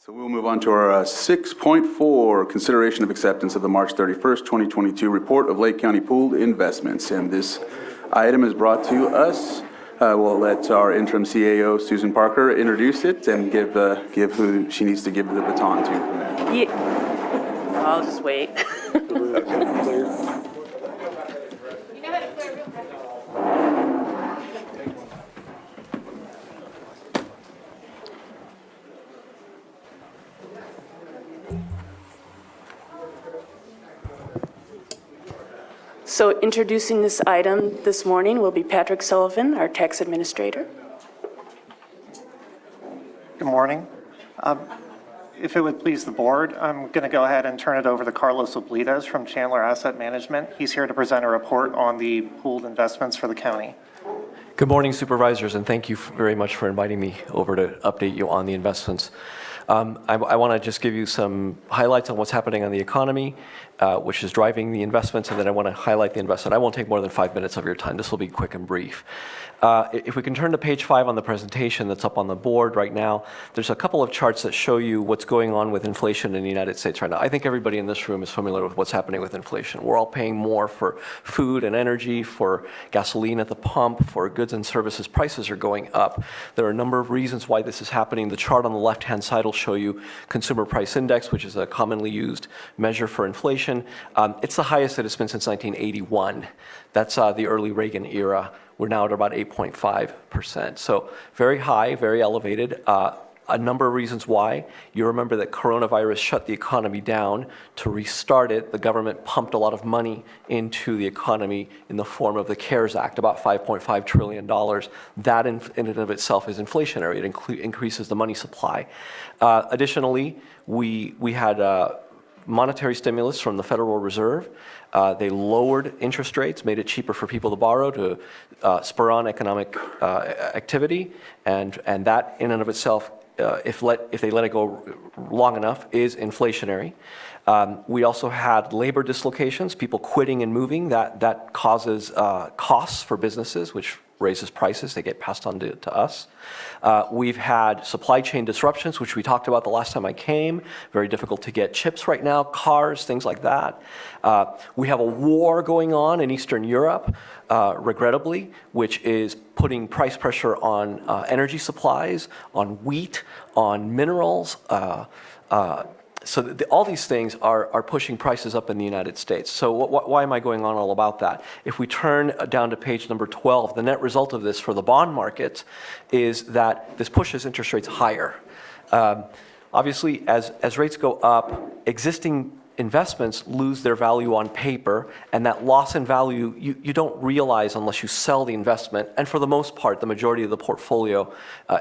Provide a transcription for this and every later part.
So we'll move on to our 6.4, consideration of acceptance of the March 31st, 2022 report of Lake County Pooled Investments. And this item is brought to us. We'll let our interim CAO, Susan Parker, introduce it and give who she needs to give the baton to from there. Yeah. I'll just wait. So introducing this item this morning will be Patrick Sullivan, our tax administrator. Good morning. If it would please the board, I'm going to go ahead and turn it over to Carlos Oblitas from Chandler Asset Management. He's here to present a report on the pooled investments for the county. Good morning, supervisors, and thank you very much for inviting me over to update you on the investments. I want to just give you some highlights on what's happening on the economy, which is driving the investments, and then I want to highlight the investment. I won't take more than 5 minutes of your time. This will be quick and brief. If we can turn to page 5 on the presentation that's up on the board right now, there's a couple of charts that show you what's going on with inflation in the United States right now. I think everybody in this room is familiar with what's happening with inflation. We're all paying more for food and energy, for gasoline at the pump, for goods and services. Prices are going up. There are a number of reasons why this is happening. The chart on the left-hand side will show you Consumer Price Index, which is a commonly used measure for inflation. It's the highest that it's been since 1981. That's the early Reagan era. We're now at about 8.5%. So very high, very elevated. A number of reasons why. You remember that coronavirus shut the economy down. To restart it, the government pumped a lot of money into the economy in the form of the CARES Act, about $5.5 trillion. That in and of itself is inflationary. It increases the money supply. Additionally, we had monetary stimulus from the Federal Reserve. They lowered interest rates, made it cheaper for people to borrow to spur on economic activity, and that in and of itself, if they let it go long enough, is inflationary. We also had labor dislocations, people quitting and moving. That causes costs for businesses, which raises prices. They get passed on to us. We've had supply chain disruptions, which we talked about the last time I came. Very difficult to get chips right now, cars, things like that. We have a war going on in Eastern Europe, regrettably, which is putting price pressure on energy supplies, on wheat, on minerals. So all these things are pushing prices up in the United States. So why am I going on all about that? If we turn down to page number 12, the net result of this for the bond market is that this pushes interest rates higher. Obviously, as rates go up, existing investments lose their value on paper, and that loss in value you don't realize unless you sell the investment. And for the most part, the majority of the portfolio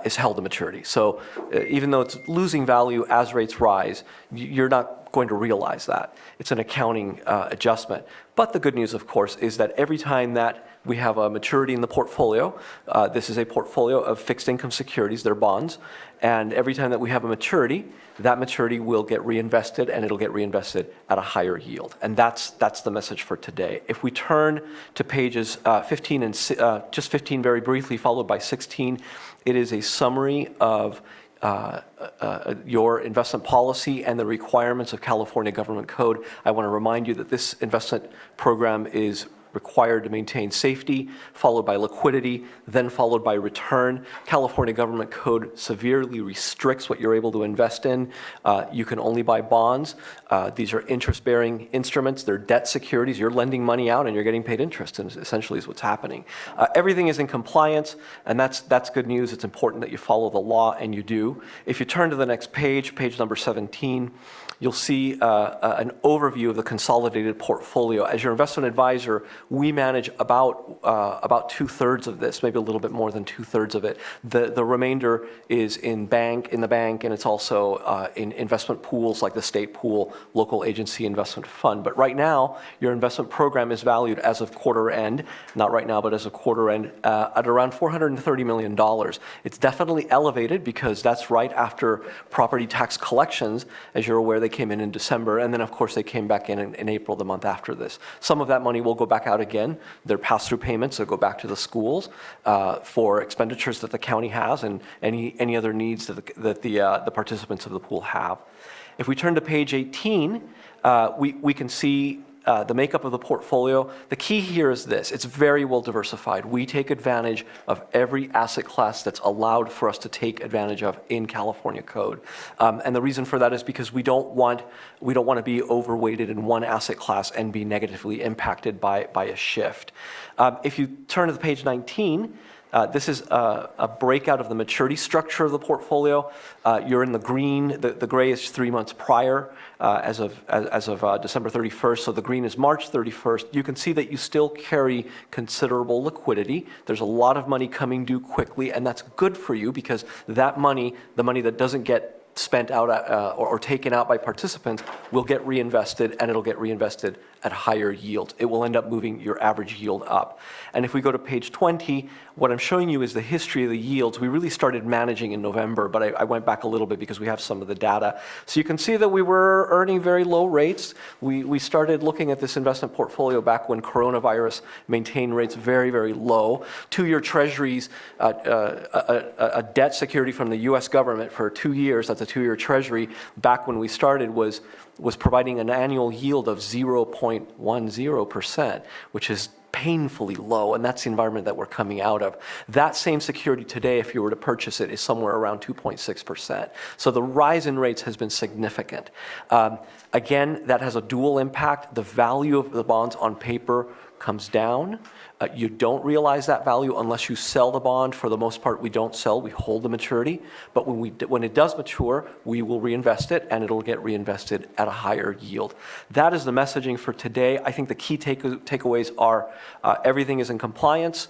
is held to maturity. So even though it's losing value as rates rise, you're not going to realize that. It's an accounting adjustment. But the good news, of course, is that every time that we have a maturity in the portfolio, this is a portfolio of fixed income securities, they're bonds, and every time that we have a maturity, that maturity will get reinvested, and it'll get reinvested at a higher yield. And that's the message for today. If we turn to pages 15 and just 15 very briefly, followed by 16, it is a summary of your investment policy and the requirements of California Government Code. I want to remind you that this investment program is required to maintain safety, followed by liquidity, then followed by return. California Government Code severely restricts what you're able to invest in. You can only buy bonds. These are interest-bearing instruments. They're debt securities. You're lending money out and you're getting paid interest, and essentially is what's happening. Everything is in compliance, and that's good news. It's important that you follow the law, and you do. If you turn to the next page, page number 17, you'll see an overview of the consolidated portfolio. As your investment advisor, we manage about 2/3 of this, maybe a little bit more than 2/3 of it. The remainder is in the bank, and it's also in investment pools like the state pool, local agency investment fund. But right now, your investment program is valued as of quarter end, not right now, but as of quarter end, at around $430 million. It's definitely elevated because that's right after property tax collections. As you're aware, they came in December, and then of course they came back in April, the month after this. Some of that money will go back out out again. They're pass-through payments that go back to the schools for expenditures that the county has and any other needs that the participants of the pool have. If we turn to page 18, we can see the makeup of the portfolio. The key here is this: it's very well diversified. We take advantage of every asset class that's allowed for us to take advantage of in California code. And the reason for that is because we don't want to be overweighted in one asset class and be negatively impacted by a shift. If you turn to page 19, this is a breakout of the maturity structure of the portfolio. You're in the green. The gray is 3 months prior as of December 31st. So the green is March 31st. You can see that you still carry considerable liquidity. There's a lot of money coming due quickly, and that's good for you because that money, the money that doesn't get spent out or taken out by participants, will get reinvested, and it'll get reinvested at higher yields. It will end up moving your average yield up. And if we go to page 20, what I'm showing you is the history of the yields. We really started managing in November, but I went back a little bit because we have some of the data. So you can see that we were earning very low rates. We started looking at this investment portfolio back when coronavirus maintained rates very, very low. 2-year treasuries, a debt security from the US government for 2 years, that's a 2-year treasury, back when we started was providing an annual yield of 0.10%, which is painfully low, and that's the environment that we're coming out of. That same security today, if you were to purchase it, is somewhere around 2.6%. So the rise in rates has been significant. Again, that has a dual impact. The value of the bonds on paper comes down. You don't realize that value unless you sell the bond. For the most part, we don't sell, we hold the maturity. But when it does mature, we will reinvest it, and it'll get reinvested at a higher yield. That is the messaging for today. I think the key takeaways are everything is in compliance,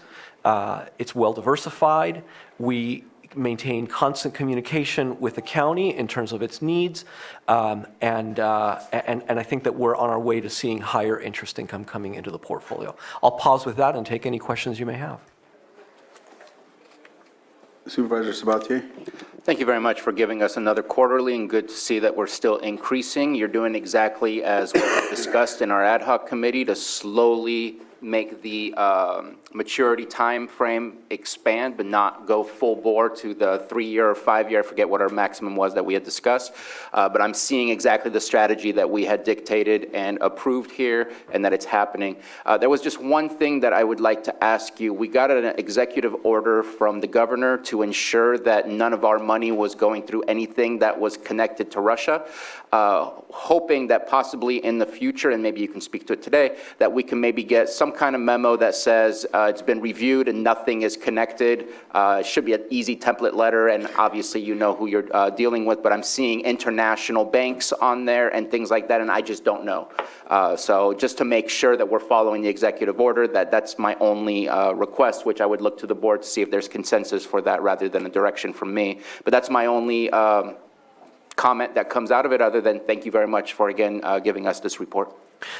it's well diversified, we maintain constant communication with the county in terms of its needs, and I think that we're on our way to seeing higher interest income coming into the portfolio. I'll pause with that and take any questions you may have. Supervisor Sabatier? Thank you very much for giving us another quarterly, and good to see that we're still increasing. You're doing exactly as we discussed in our ad hoc committee to slowly make the maturity time frame expand, but not go full bore to the 3-year or 5-year. I forget what our maximum was that we had discussed. But I'm seeing exactly the strategy that we had dictated and approved here, and that it's happening. There was just one thing that I would like to ask you. We got an executive order from the governor to ensure that none of our money was going through anything that was connected to Russia. Hoping that possibly in the future, and maybe you can speak to it today, that we can maybe get some kind of memo that says it's been reviewed and nothing is connected. It should be an easy template letter, and obviously you know who you're dealing with, but I'm seeing international banks on there and things like that, and I just don't know. So just to make sure that we're following the executive order, that's my only request, which I would look to the board to see if there's consensus for that rather than a direction from me. But that's my only comment that comes out of it, other than thank you very much for, again, giving us this report.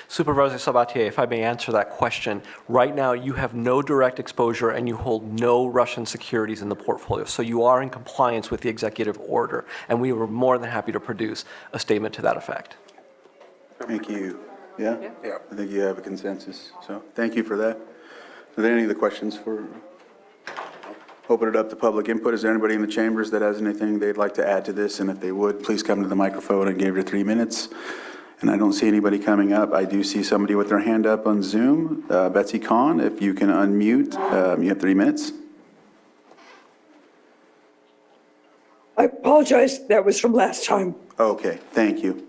Supervisor Sabatier, if I may answer that question, right now you have no direct exposure and you hold no Russian securities in the portfolio, so you are in compliance with the executive order, and we were more than happy to produce a statement to that effect. Thank you. Yeah? Yeah. I think you have a consensus, so thank you for that. Are there any other questions for... Open it up to public input. Is there anybody in the chambers that has anything they'd like to add to this? And if they would, please come to the microphone and give your 3 minutes. And I don't see anybody coming up. I do see somebody with their hand up on Zoom. Betsy Kahn, if you can unmute, you have 3 minutes. I apologize, that was from last time. Okay, thank you.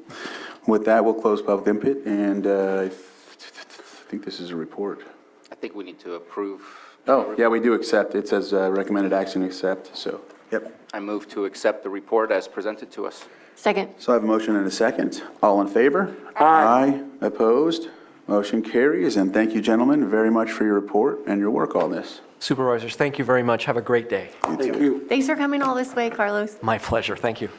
With that, we'll close public input, and I think this is a report. I think we need to approve. Oh, yeah, we do accept. It says recommended action accept, so, yep. I move to accept the report as presented to us. Second. So I have a motion and a second. All in favor? Aye. Opposed? Motion carries, and thank you, gentlemen, very much for your report and your work on this. Supervisors, thank you very much. Have a great day. Thanks for coming all this way, Carlos. My pleasure. Thank you.